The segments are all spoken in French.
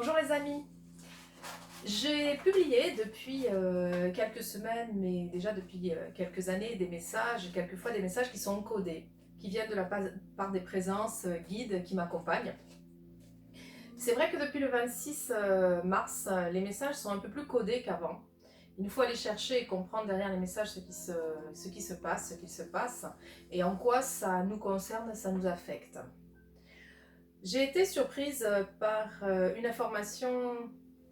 Bonjour les amis, j'ai publié depuis quelques semaines, mais déjà depuis quelques années, des messages, quelquefois des messages qui sont codés, qui viennent de la part des présences guides qui m'accompagnent. C'est vrai que depuis le 26 mars, les messages sont un peu plus codés qu'avant. Il nous faut aller chercher et comprendre derrière les messages ce qui se passe, ce qu'il se passe, et en quoi ça nous concerne, ça nous affecte. J'ai été surprise par une information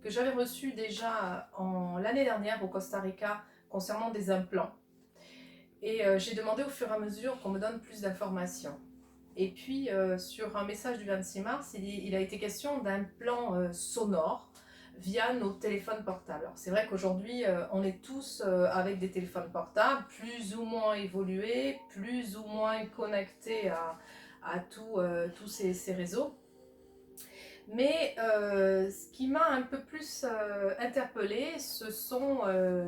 que j'avais reçue déjà l'année dernière au Costa Rica concernant des implants. Et j'ai demandé au fur et à mesure qu'on me donne plus d'informations. Et puis sur un message du 26 mars, il a été question d'implants sonores via nos téléphones portables. Alors c'est vrai qu'aujourd'hui on est tous avec des téléphones portables, plus ou moins évolués, plus ou moins connectés à tous ces réseaux. Mais ce qui m'a un peu plus interpellée, ce sont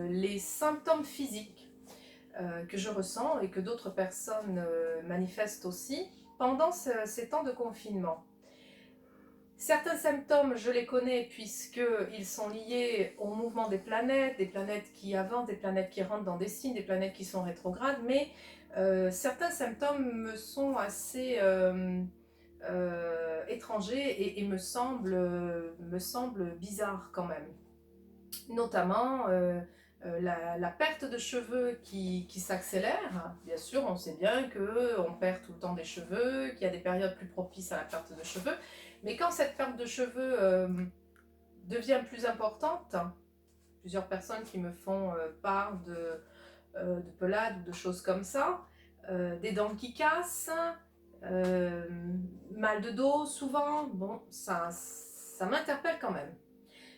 les symptômes physiques que je ressens et que d'autres personnes manifestent aussi pendant ces temps de confinement. Certains symptômes, je les connais puisqu'ils sont liés au mouvement des planètes qui avancent, des planètes qui rentrent dans des signes, des planètes qui sont rétrogrades, mais certains symptômes me sont assez étrangers et me semblent bizarres quand même. Notamment la perte de cheveux qui s'accélère. Bien sûr, on sait bien qu'on perd tout le temps des cheveux, qu'il y a des périodes plus propices à la perte de cheveux, mais quand cette perte de cheveux devient plus importante, plusieurs personnes qui me font part de pelades ou de choses comme ça, des dents qui cassent, mal de dos souvent, bon, ça m'interpelle quand même.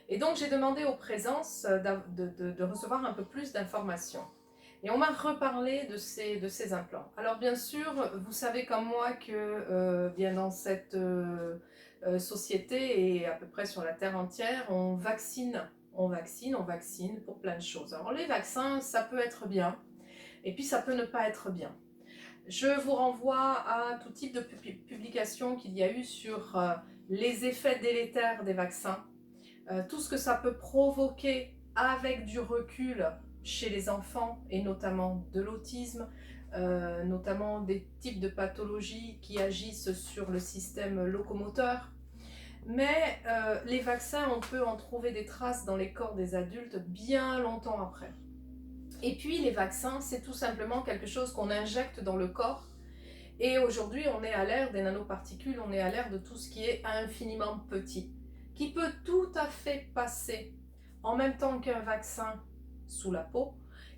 Et donc j'ai demandé aux présences de recevoir un peu plus d'informations. Et on m'a reparlé de ces implants. Alors bien sûr, vous savez comme moi que bien dans cette société et à peu près sur la terre entière, on vaccine pour plein de choses. Alors les vaccins, ça peut être bien, et puis ça peut ne pas être bien. Je vous renvoie à tout type de publications qu'il y a eu sur les effets délétères des vaccins, tout ce que ça peut provoquer avec du recul chez les enfants et notamment de l'autisme, notamment des types de pathologies qui agissent sur le système locomoteur. Mais les vaccins, on peut en trouver des traces dans les corps des adultes bien longtemps après. Et puis les vaccins, c'est tout simplement quelque chose qu'on injecte dans le corps. Et aujourd'hui, on est à l'ère des nanoparticules, on est à l'ère de tout ce qui est infiniment petit, qui peut tout à fait passer en même temps qu'un vaccin sous la peau.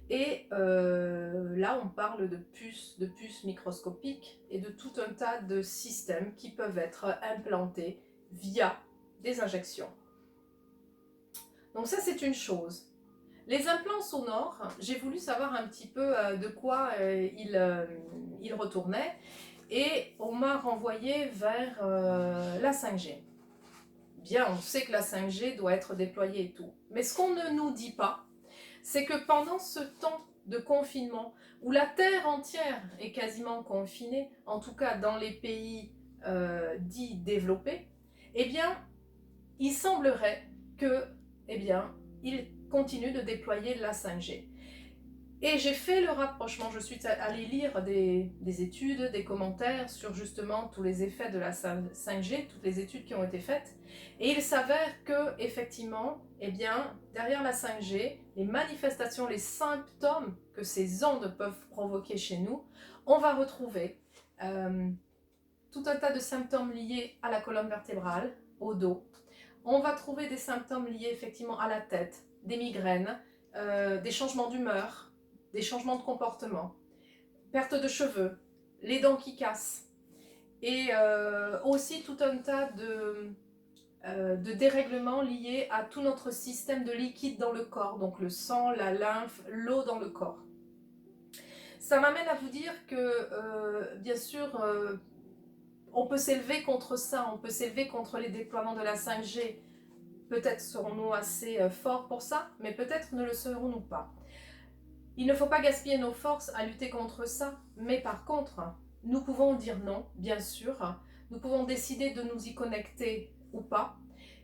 Et là, on parle de puces microscopiques et de tout un tas de systèmes qui peuvent être implantés via des injections. Donc ça, c'est une chose. Les implants sonores, j'ai voulu savoir un petit peu de quoi ils retournaient et on m'a renvoyé vers la 5G. Bien, on sait que la 5G doit être déployée et tout. Mais ce qu'on ne nous dit pas, c'est que pendant ce temps de confinement, où la Terre entière est quasiment confinée, en tout cas dans les pays dits développés, eh bien, il semblerait que, eh bien, ils continuent de déployer la 5G. Et j'ai fait le rapprochement, je suis allée lire des études, des commentaires sur justement tous les effets de la 5G, toutes les études qui ont été faites. Et il s'avère que, effectivement, eh bien, derrière la 5G, les manifestations, les symptômes que ces ondes peuvent provoquer chez nous, on va retrouver tout un tas de symptômes liés à la colonne vertébrale, au dos. On va trouver des symptômes liés effectivement à la tête, des migraines, des changements d'humeur, des changements de comportement, perte de cheveux, les dents qui cassent, et aussi tout un tas de dérèglements liés à tout notre système de liquide dans le corps, donc le sang, la lymphe, l'eau dans le corps. Ça m'amène à vous dire que, bien sûr, on peut s'élever contre ça, on peut s'élever contre les déploiements de la 5G. Peut-être serons-nous assez forts pour ça, mais peut-être ne le serons-nous pas. Il ne faut pas gaspiller nos forces à lutter contre ça, mais par contre, nous pouvons dire non, bien sûr. Nous pouvons décider de nous y connecter ou pas.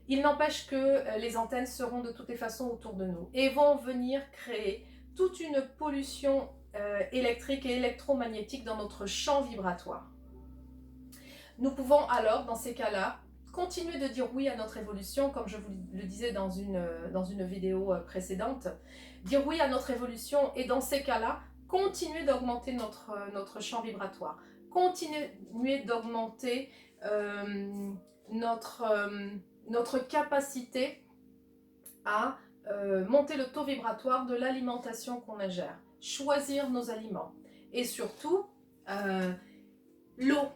Il n'empêche que les antennes seront de toutes les façons autour de nous et vont venir créer toute une pollution électrique et électromagnétique dans notre champ vibratoire. Nous pouvons alors, dans ces cas-là, continuer de dire oui à notre évolution, comme je vous le disais dans une vidéo précédente, dire oui à notre évolution et dans ces cas-là, continuer d'augmenter notre champ vibratoire, continuer d'augmenter notre capacité à monter le taux vibratoire de l'alimentation qu'on ingère, choisir nos aliments et surtout l'eau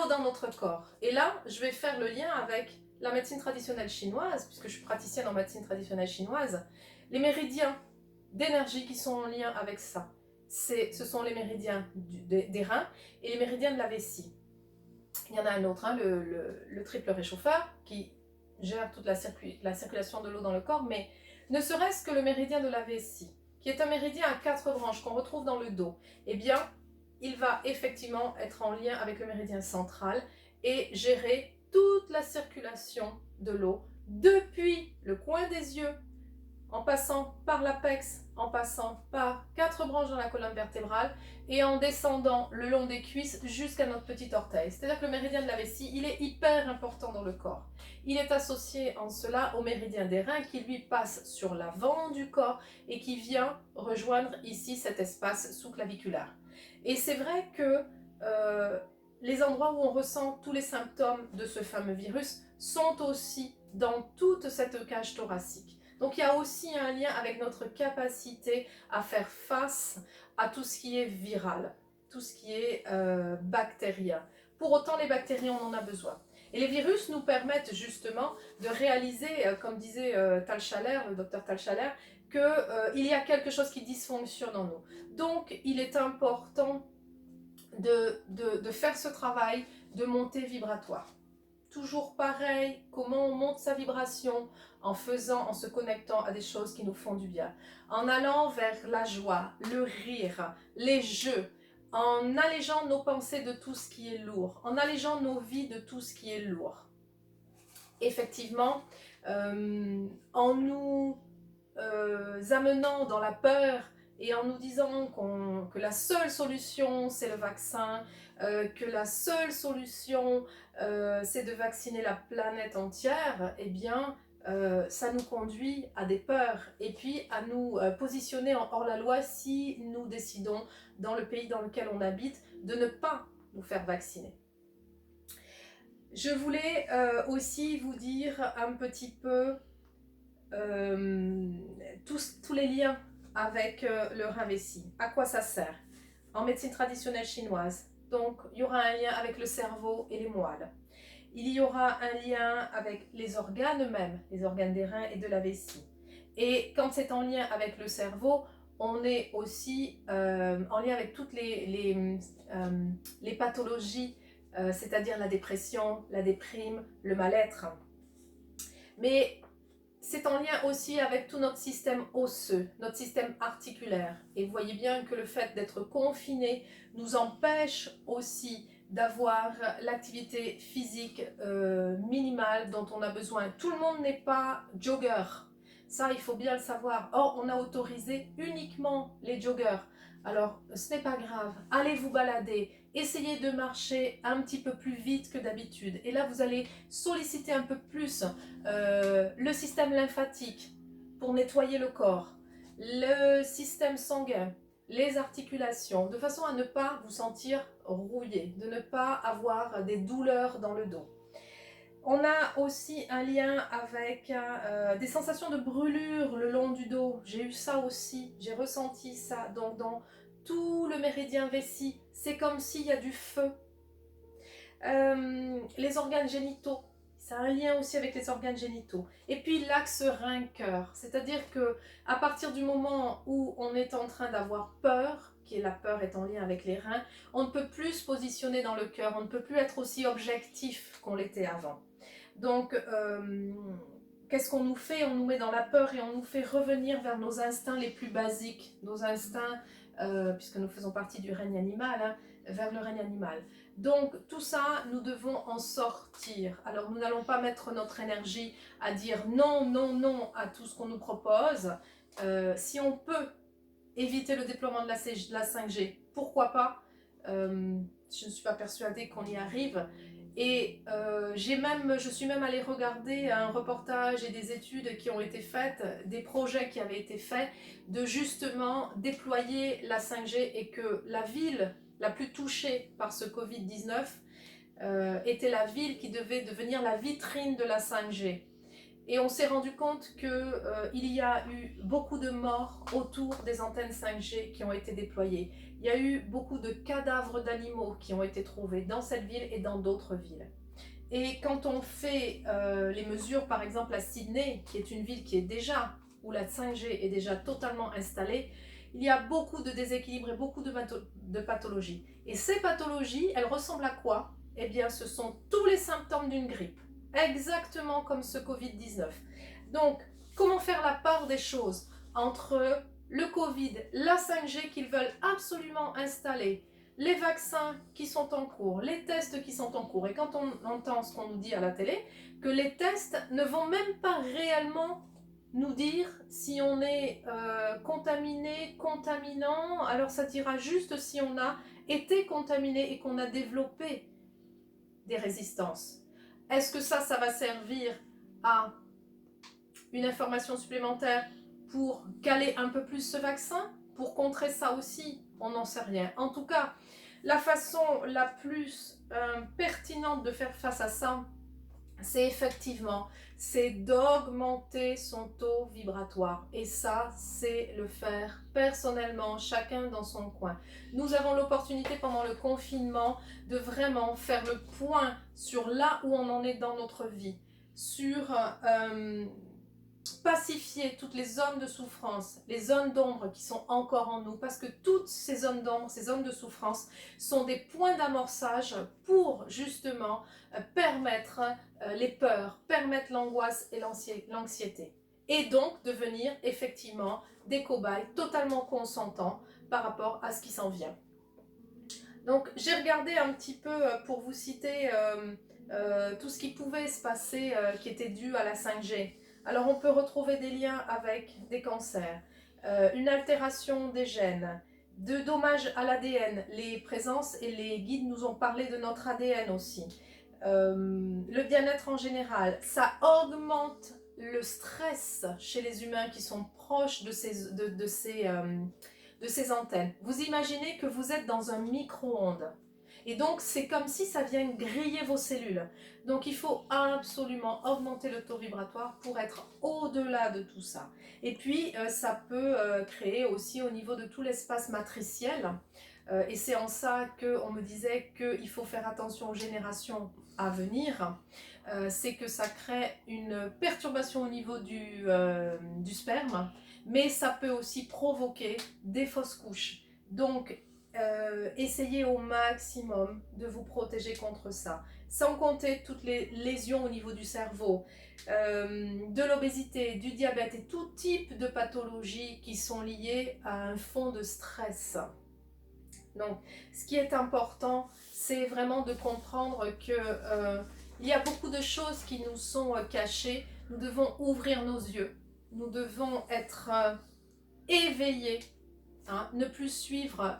dans notre corps. Et là, je vais faire le lien avec la médecine traditionnelle chinoise, puisque je suis praticienne en médecine traditionnelle chinoise. Les méridiens d'énergie qui sont en lien avec ça, ce sont les méridiens des reins et les méridiens de la vessie. Il y en a un autre, hein, le triple réchauffeur, qui gère toute la circulation de l'eau dans le corps, mais ne serait-ce que le méridien de la vessie, qui est un méridien à 4 branches qu'on retrouve dans le dos, eh bien, il va effectivement être en lien avec le méridien central et gérer toute la circulation de l'eau depuis le coin des yeux, en passant par l'apex, en passant par 4 branches dans la colonne vertébrale et en descendant le long des cuisses jusqu'à notre petit orteil. C'est-à-dire que le méridien de la vessie, il est hyper important dans le corps. Il est associé en cela au méridien des reins qui lui passe sur l'avant du corps et qui vient rejoindre ici cet espace sous-claviculaire. Et c'est vrai que les endroits où on ressent tous les symptômes de ce fameux virus sont aussi dans toute cette cage thoracique. Donc il y a aussi un lien avec notre capacité à faire face à tout ce qui est viral, tout ce qui est bactérien. Pour autant, les bactéries, on en a besoin. Et les virus nous permettent justement de réaliser, comme disait Tal Schaller, le docteur Tal Schaller, qu'il y a quelque chose qui dysfonctionne en nous. Donc il est important de faire ce travail de montée vibratoire. Toujours pareil, comment on monte sa vibration en se connectant à des choses qui nous font du bien, en allant vers la joie, le rire, les jeux, en allégeant nos pensées de tout ce qui est lourd, en allégeant nos vies de tout ce qui est lourd. Effectivement, en nous amenant dans la peur et en nous disant que la seule solution c'est le vaccin, que la seule solution c'est de vacciner la planète entière, eh bien ça nous conduit à des peurs et puis à nous positionner en hors-la-loi si nous décidons dans le pays dans lequel on habite de ne pas nous faire vacciner. Je voulais aussi vous dire un petit peu tous les liens avec le rein vessie. À quoi ça sert? En médecine traditionnelle chinoise, donc il y aura un lien avec le cerveau et les moelles. Il y aura un lien avec les organes eux-mêmes, les organes des reins et de la vessie. Et quand c'est en lien avec le cerveau, on est aussi en lien avec toutes les pathologies, c'est-à-dire la dépression, la déprime, le mal-être. Mais c'est en lien aussi avec tout notre système osseux, notre système articulaire. Et vous voyez bien que le fait d'être confiné nous empêche aussi d'avoir l'activité physique minimale dont on a besoin. Tout le monde n'est pas jogger. Ça, il faut bien le savoir. Or, on a autorisé uniquement les joggers. Alors, ce n'est pas grave. Allez vous balader. Essayez de marcher un petit peu plus vite que d'habitude. Et là, vous allez solliciter un peu plus le système lymphatique pour nettoyer le corps, le système sanguin, les articulations, de façon à ne pas vous sentir rouillé, de ne pas avoir des douleurs dans le dos. On a aussi un lien avec des sensations de brûlure le long du dos. J'ai eu ça aussi, j'ai ressenti ça. Donc dans tout le méridien vessie, c'est comme s'il y a du feu. Les organes génitaux, ça a un lien aussi avec les organes génitaux. Et puis l'axe rein-cœur, c'est-à-dire que à partir du moment où on est en train d'avoir peur, la peur est en lien avec les reins, on ne peut plus se positionner dans le cœur, on ne peut plus être aussi objectif qu'on l'était avant. Donc, qu'est-ce qu'on nous fait? On nous met dans la peur et on nous fait revenir vers nos instincts les plus basiques, nos instincts, puisque nous faisons partie du règne animal, hein, vers le règne animal. Donc tout ça, nous devons en sortir. Alors nous n'allons pas mettre notre énergie à dire non, non, non à tout ce qu'on nous propose. Si on peut éviter le déploiement de la 5G, pourquoi pas? Je ne suis pas persuadée qu'on y arrive. Et je suis même allée regarder un reportage et des études qui ont été faites, des projets qui avaient été faits, de justement déployer la 5G, et que la ville la plus touchée par ce Covid-19 était la ville qui devait devenir la vitrine de la 5G. Et on s'est rendu compte qu'il y a eu beaucoup de morts autour des antennes 5G qui ont été déployées. Il y a eu beaucoup de cadavres d'animaux qui ont été trouvés dans cette ville et dans d'autres villes. Et quand on fait les mesures, par exemple à Sydney, qui est une ville qui est déjà, où la 5G est déjà totalement installée, il y a beaucoup de déséquilibres et beaucoup de pathologies. Et ces pathologies, elles ressemblent à quoi? Eh bien, ce sont tous les symptômes d'une grippe. Exactement comme ce Covid-19. Donc, comment faire la part des choses entre le Covid, la 5G qu'ils veulent absolument installer, les vaccins qui sont en cours, les tests qui sont en cours. Et quand on entend ce qu'on nous dit à la télé, que les tests ne vont même pas réellement nous dire si on est contaminé, contaminant, alors ça dira juste si on a été contaminé et qu'on a développé des résistances. Est-ce que ça va servir à une information supplémentaire pour caler un peu plus ce vaccin? Pour contrer ça aussi? On n'en sait rien. En tout cas, la façon la plus pertinente de faire face à ça, c'est d'augmenter son taux vibratoire. Et ça, c'est le faire personnellement, chacun dans son coin. Nous avons l'opportunité pendant le confinement de vraiment faire le point sur là où on en est dans notre vie, sur pacifier toutes les zones de souffrance, les zones d'ombre qui sont encore en nous, parce que toutes ces zones d'ombre, ces zones de souffrance sont des points d'amorçage pour justement permettre les peurs, permettre l'angoisse et l'anxiété. Et donc devenir effectivement des cobayes totalement consentants par rapport à ce qui s'en vient. Donc j'ai regardé un petit peu pour vous citer tout ce qui pouvait se passer qui était dû à la 5G. Alors on peut retrouver des liens avec des cancers, une altération des gènes, de dommages à l'ADN. Les présences et les guides nous ont parlé de notre ADN aussi. Le bien-être en général, ça augmente le stress chez les humains qui sont proches de ces antennes. Vous imaginez que vous êtes dans un micro-ondes. Et donc, c'est comme si ça vient griller vos cellules. Donc, il faut absolument augmenter le taux vibratoire pour être au-delà de tout ça. Et puis, ça peut créer aussi au niveau de tout l'espace matriciel. Et c'est en ça qu'on me disait qu'il faut faire attention aux générations à venir. C'est que ça crée une perturbation au niveau du sperme, mais ça peut aussi provoquer des fausses couches. Donc, essayez au maximum de vous protéger contre ça, sans compter toutes les lésions au niveau du cerveau, de l'obésité, du diabète et tout type de pathologies qui sont liées à un fond de stress. Donc, ce qui est important, c'est vraiment de comprendre que il y a beaucoup de choses qui nous sont cachées. Nous devons ouvrir nos yeux. Nous devons être éveillés. Hein, ne plus suivre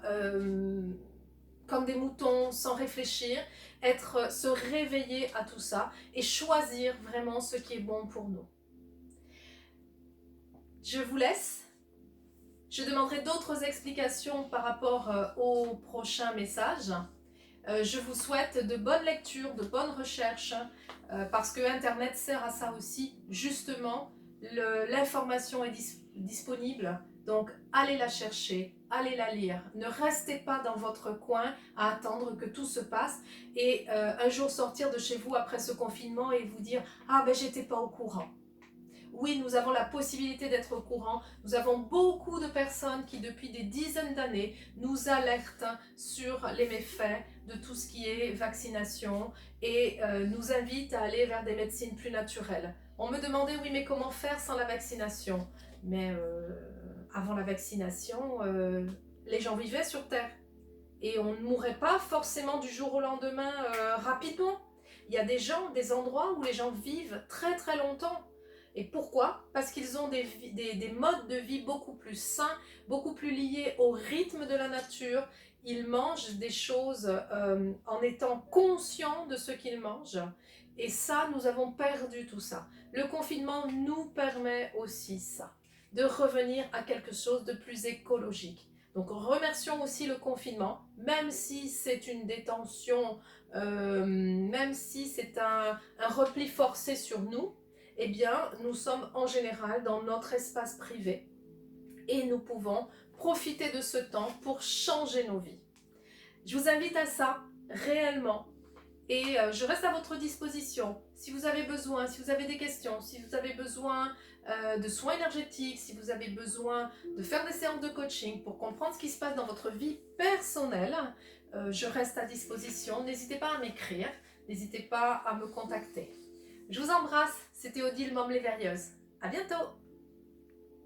comme des moutons sans réfléchir, se réveiller à tout ça et choisir vraiment ce qui est bon pour nous. Je vous laisse. Je demanderai d'autres explications par rapport au prochain message. Je vous souhaite de bonnes lectures, de bonnes recherches, parce que Internet sert à ça aussi. Justement, l'information est disponible. Donc, allez la chercher, allez la lire. Ne restez pas dans votre coin à attendre que tout se passe et un jour sortir de chez vous après ce confinement et vous dire « Ah ben, j'étais pas au courant ». Oui, nous avons la possibilité d'être au courant. Nous avons beaucoup de personnes qui, depuis des dizaines d'années, nous alertent sur les méfaits de tout ce qui est vaccination et nous invitent à aller vers des médecines plus naturelles. On me demandait, oui, mais comment faire sans la vaccination? Mais avant la vaccination, les gens vivaient sur Terre. Et on ne mourrait pas forcément du jour au lendemain rapidement. Il y a des gens, des endroits où les gens vivent très très longtemps. Et pourquoi? Parce qu'ils ont des modes de vie beaucoup plus sains, beaucoup plus liés au rythme de la nature. Ils mangent des choses en étant conscients de ce qu'ils mangent. Et ça, nous avons perdu tout ça. Le confinement nous permet aussi ça, de revenir à quelque chose de plus écologique. Donc remercions aussi le confinement, même si c'est une détention, même si c'est un repli forcé sur nous, eh bien nous sommes en général dans notre espace privé et nous pouvons profiter de ce temps pour changer nos vies. Je vous invite à ça, réellement. Et je reste à votre disposition. Si vous avez besoin, si vous avez des questions, si vous avez besoin de soins énergétiques, si vous avez besoin de faire des séances de coaching pour comprendre ce qui se passe dans votre vie personnelle, je reste à disposition. N'hésitez pas à m'écrire, n'hésitez pas à me contacter. Je vous embrasse, c'était Odile Momlé-Verrieuse. À bientôt!